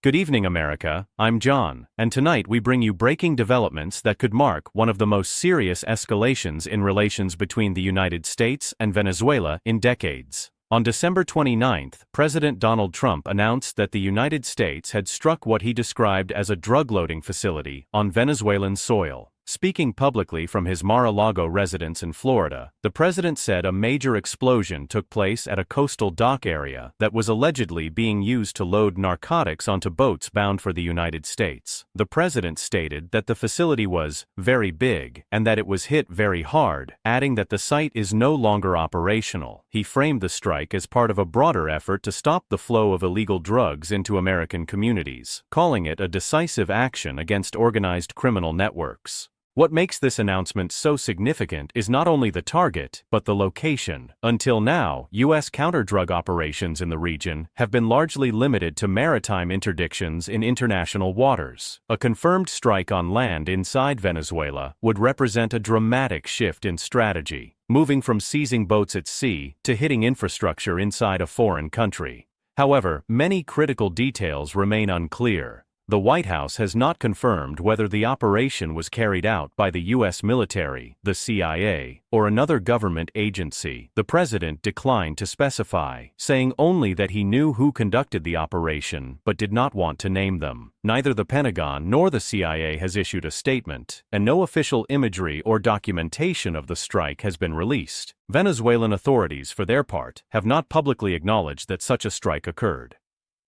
Good evening, America. I'm John, and tonight we bring you breaking developments that could mark one of the most serious escalations in relations between the United States and Venezuela in decades. On December 29th, President Donald Trump announced that the United States had struck what he described as a drug-loading facility on Venezuelan soil. Speaking publicly from his Mar-a-Lago residence in Florida, the president said a major explosion took place at a coastal dock area that was allegedly being used to load narcotics onto boats bound for the United States. The president stated that the facility was very big and that it was hit very hard, adding that the site is no longer operational. He framed the strike as part of a broader effort to stop the flow of illegal drugs into American communities, calling it a decisive action against organized criminal networks. What makes this announcement so significant is not only the target, but the location. Until now, U.S. counter-drug operations in the region have been largely limited to maritime interdictions in international waters. A confirmed strike on land inside Venezuela would represent a dramatic shift in strategy, moving from seizing boats at sea to hitting infrastructure inside a foreign country. However, many critical details remain unclear. The White House has not confirmed whether the operation was carried out by the U.S. military, the CIA, or another government agency. The president declined to specify, saying only that he knew who conducted the operation but did not want to name them. Neither the Pentagon nor the CIA has issued a statement, and no official imagery or documentation of the strike has been released. Venezuelan authorities, for their part, have not publicly acknowledged that such a strike occurred.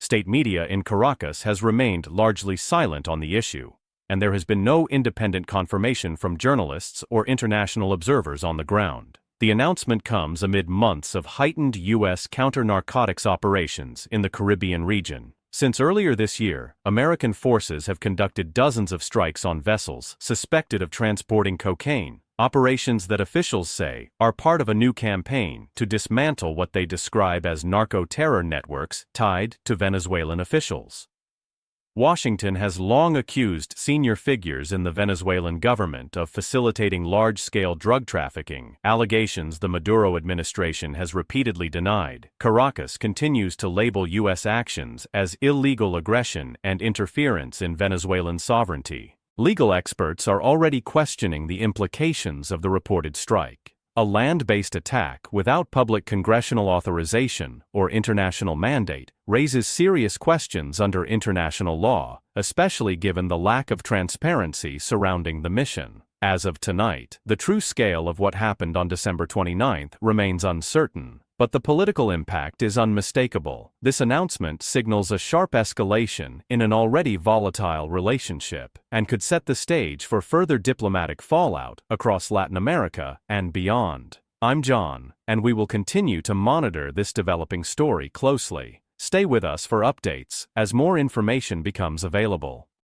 State media in Caracas has remained largely silent on the issue, and there has been no independent confirmation from journalists or international observers on the ground. The announcement comes amid months of heightened U.S. counter-narcotics operations in the Caribbean region. Since earlier this year, American forces have conducted dozens of strikes on vessels suspected of transporting cocaine, operations that officials say are part of a new campaign to dismantle what they describe as narco-terror networks tied to Venezuelan officials. Washington has long accused senior figures in the Venezuelan government of facilitating large-scale drug trafficking, allegations the Maduro administration has repeatedly denied. Caracas continues to label U.S. actions as illegal aggression and interference in Venezuelan sovereignty. Legal experts are already questioning the implications of the reported strike. A land-based attack without public congressional authorization or international mandate raises serious questions under international law, especially given the lack of transparency surrounding the mission. As of tonight, the true scale of what happened on December 29th remains uncertain, but the political impact is unmistakable. This announcement signals a sharp escalation in an already volatile relationship and could set the stage for further diplomatic fallout across Latin America and beyond. I'm John, and we will continue to monitor this developing story closely. Stay with us for updates as more information becomes available.